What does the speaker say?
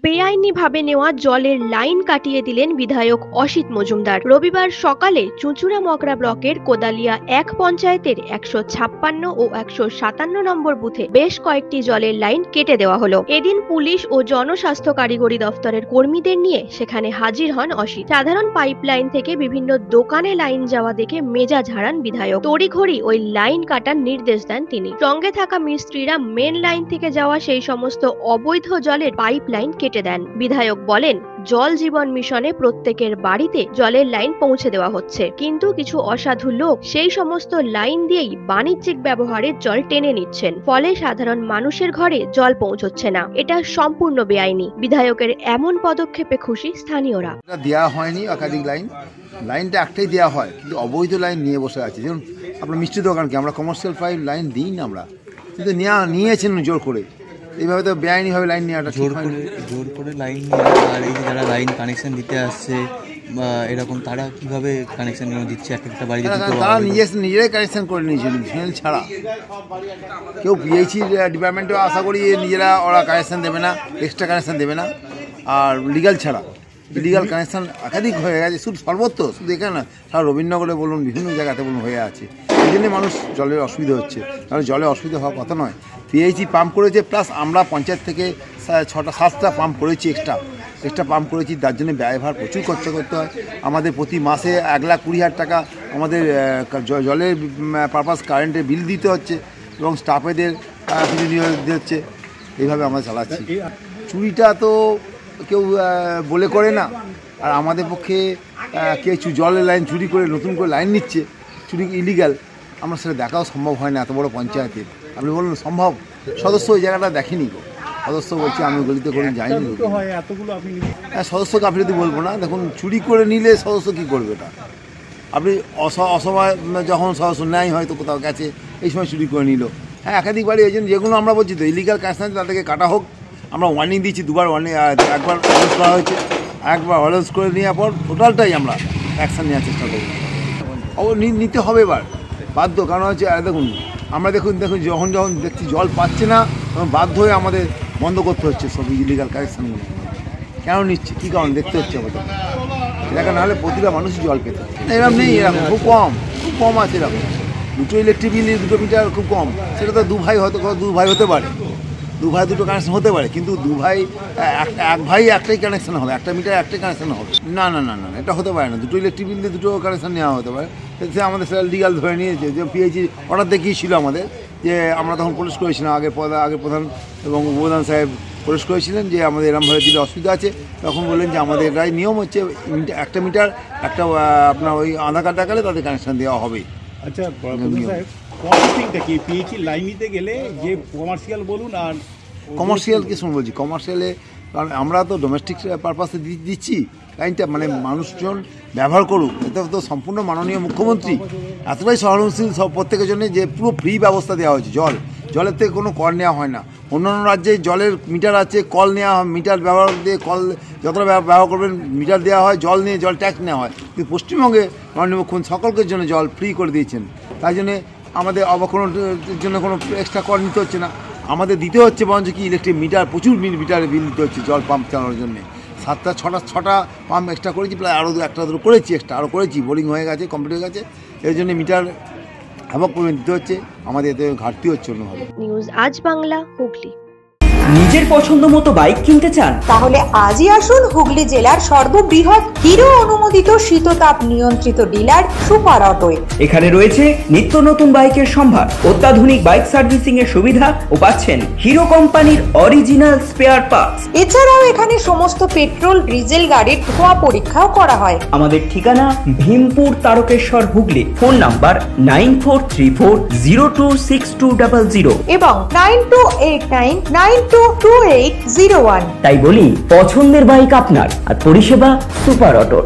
বেআইনিভাবে নেওয়া জলের লাইন কাটিয়ে দিলেন বিধায়ক অসিত মজুমদার। রবিবার সকালে চুঁচুড়া মগরা ব্লকের কোদালিয়া ১ পঞ্চায়েতের ১৫৬ ও ১৫৭ নম্বর বুথে বেশ কয়েকটি জলের লাইন কেটে দেওয়া হলো। এদিন পুলিশ ও জনস্বাস্থ্য কারিগরি দফতরের কর্মীদের নিয়ে সেখানে হাজির হন অসিত। সাধারণ পাইপ লাইন থেকে বিভিন্ন দোকানে লাইন যাওয়া দেখে মেজাজ হারান বিধায়ক। তড়িঘড়ি ওই লাইন কাটার নির্দেশ দেন তিনি। সঙ্গে থাকা মিস্ত্রিরা মেন লাইন থেকে যাওয়া সেই সমস্ত অবৈধ জলের পাইপ লাইন কেটে দেন। বিধায়ক বলেন, জল জীবন মিশনে প্রত্যেকের বাড়িতে জলের লাইন পৌঁছে দেওয়া হচ্ছে, কিন্তু কিছু অসাধু লোক সেই সমস্ত লাইন দিয়েই বাণিজ্যিক ব্যবহারের জল টেনে নিচ্ছেন, ফলে সাধারণ মানুষের ঘরে জল পৌঁছচ্ছে না। এটা সম্পূর্ণ বেআইনি। বিধায়কের এমন পদক্ষেপে খুশি স্থানীয়রা। দেওয়া হয়নি একাধিক লাইনটা একটাই দেওয়া হয়, কিন্তু অবৈধ লাইন নিয়ে বসে আছে। যেমন আপনার মিষ্টি দোকানকে আমরা কমার্শিয়াল পাইপ লাইন দিই না, আমরা কিন্তু নিয়েছেন জোর করে। এইভাবে তো বেআইনিভাবে লাইন নেওয়াটা জোর করে লাইন নেওয়া। আর এই যে যারা লাইন কানেকশন দিতে আসছে বা এরকম, তারা কিভাবে কানেকশন দিচ্ছে? একটা বাড়ি তারা নিজেরাই কানেকশন করে নিয়েছিল, ফেল ছাড়া। কেউ পিএইচি ডিপার্টমেন্টেও আশা করি নিজেরা ওরা কানেকশন দেবে না, এক্সট্রা কানেকশন দেবে না। আর লিগাল ছাড়া ইলিগাল কানেকশন একাধিক হয়ে গেছে, শুধু সর্বত্র, শুধু এখানে না, সারা রবীন্দ্রনগরে বলুন, বিভিন্ন জায়গাতে বলুন হয়ে আছে। এই জন্যে মানুষ জলের অসুবিধা হচ্ছে। তাহলে জলের অসুবিধা হওয়ার কথা নয়। পিএইচি পাম্প করেছে, প্লাস আমরা পঞ্চায়েত থেকে 6-7টা পাম্প করেছি, এক্সট্রা পাম্প করেছি। তার জন্য ব্যয়ভার প্রচুর খরচা করতে হয় আমাদের। প্রতি মাসে 1,20,000 টাকা আমাদের জলের পারপাস কারেন্টের বিল দিতে হচ্ছে, এবং স্টাফেদের কিছু নিয়োগ দিতে হচ্ছে। এইভাবে আমরা চালাচ্ছি। চুরিটা তো কেউ বলে করে না, আর আমাদের পক্ষে কিছু জলের লাইন চুরি করে নতুন করে লাইন নিচ্ছে, চুরি ইলিগাল। আমরা সেটা দেখাও সম্ভব হয় না এত বড় পঞ্চায়েতে। আপনি বলুন সম্ভব? সদস্য ওই জায়গাটা দেখেনি, সদস্য বলছে আমি গলিতে করে যাইনি। হ্যাঁ, সদস্য গাফিলতি বলবো না। দেখুন, চুরি করে নিলে সদস্য কী করবে? এটা আপনি অসময় যখন সদস্য নেয় হয়তো কোথাও গেছে, এই সময় চুরি করে নিল। হ্যাঁ, একাধিক বাড়ি হয়েছে, যেগুলো আমরা বলছি তো ইলিগাল কানেকশন আছে তাদেরকে কাটা হোক। আমরা ওয়ার্নিং দিয়েছি, দুবার ওয়ার্নিং, একবার হলস করা হয়েছে, একবার হলস করে নেওয়ার পর টোটালটাই আমরা অ্যাকশান নেওয়ার চেষ্টা করব। নিতে হবে এবার বাধ্য, কারণ হচ্ছে দেখুন, আমরা দেখুন যখন দেখছি জল পাচ্ছে না, তখন বাধ্য হয়ে আমাদের বন্ধ করতে হচ্ছে সব ইলিগাল কানেকশানগুলো। কেন নিচ্ছে, কী কারণ দেখতে হচ্ছে আমাদের। এলাকা নাহলে প্রতিটা মানুষই জল পেত। এরকম নেই, এরকম খুব কম আছে। এরকম দুটো ইলেকট্রিক বিল, 2 মিটার খুব কম। সেটা তো দু ভাই হতে পারে, দুটো কানেকশন হতে পারে, কিন্তু এক ভাই একটাই কানেকশন হবে, একটা মিটার একটাই কানেকশন হবে। না, এটা হতে পারে না। দুটো ইলেকট্রিক বিল দিয়ে 2 কানেকশন নেওয়া হতে পারে। সে আমাদের সেটা লিগাল ধরে নিয়েছে। যে পিএইচি অর্ডার দেখিয়েছিল আমাদের, যে আমরা তখন প্রোটেস্ট করেছিলাম, আগে প্রধান এবং উপপ্রধান সাহেব প্রোটেস্ট করেছিলেন যে আমাদের এরমভাবে দিলে অসুবিধা আছে। তখন বললেন যে আমাদের গায়ে নিয়ম হচ্ছে একটা মিটার একটা আপনার ওই আধার কার্ড দেখালে তাদের কানেকশন দেওয়া হবে। আচ্ছা কি পিএইচি লাইন নিতে গেলে যে কমার্শিয়াল বলুন, আর কমার্শিয়াল কি শুনুন বলছি, কমার্শিয়ালে কারণ আমরা তো ডোমেস্টিক পারপাসে দিচ্ছি লাইনটা, মানে মানুষজন ব্যবহার করুক। এটা তো সম্পূর্ণ মাননীয় মুখ্যমন্ত্রী এতটাই সহনশীল সব প্রত্যেকের জন্য, যে পুরো ফ্রি ব্যবস্থা দেওয়া হয়েছে। জলের থেকে কোনো কর নেওয়া হয় না। অন্যান্য রাজ্যে জলের মিটার আছে, কল নেওয়া হয়, মিটার ব্যবহার দিয়ে কল যতটা ব্যবহার করবেন মিটার দেওয়া হয়, জল নিয়ে জল ট্যাক্স নেওয়া হয়। কিন্তু পশ্চিমবঙ্গে মাননীয় মুখ্যমন্ত্রী সকলের জন্য জল ফ্রি করে দিয়েছেন। তাই জন্যে আমাদের কোনো জন্য কোনো এক্সট্রা কর নিতে হচ্ছে না। আমাদের দিতে হচ্ছে বরঞ্চ কি ইলেকট্রিক মিটার, প্রচুর মিটারের বিল দিতে হচ্ছে জল পাম্প চালানোর জন্য। 6টা পাম্প এক্সট্রা করেছি, প্রায় আরও 1টা করেছি, এক্সট্রা আরও করেছি, বোরিং হয়ে গেছে, কমপ্লিট হয়ে গেছে। এর জন্য মিটার হ্যাবক করে দিতে হচ্ছে, আমাদের এতে ঘাটতি হচ্ছে অন্যভাবে। নিউজ আজ বাংলা, হুগলি। নিজের পছন্দ মতো বাইক কিনতে চান? তাহলে আজই আসুন হুগলি জেলার সর্ববৃহৎ হিরো অনুমোদিত শীততাপ নিয়ন্ত্রিত ডিলার সুপার অটোয়। এখানে রয়েছে নিত্য নতুন বাইকের সম্ভার, অত্যাধুনিক বাইক সার্ভিসিং এর সুবিধা ও পাচ্ছেন হিরো কোম্পানির অরিজিনাল স্পেয়ার পার্টস। এছাড়াও এখানে সমস্ত পেট্রোল ডিজেল গাড়ির ধোঁয়া পরীক্ষাও করা হয়। আমাদের ঠিকানা ভীমপুর, তারকেশ্বর, হুগলি। ফোন নাম্বার 9434026200 এবং 9289922801। তাই বলি, পছন্দের বাইক আপনার আর পরিষেবা সুপার অটোর।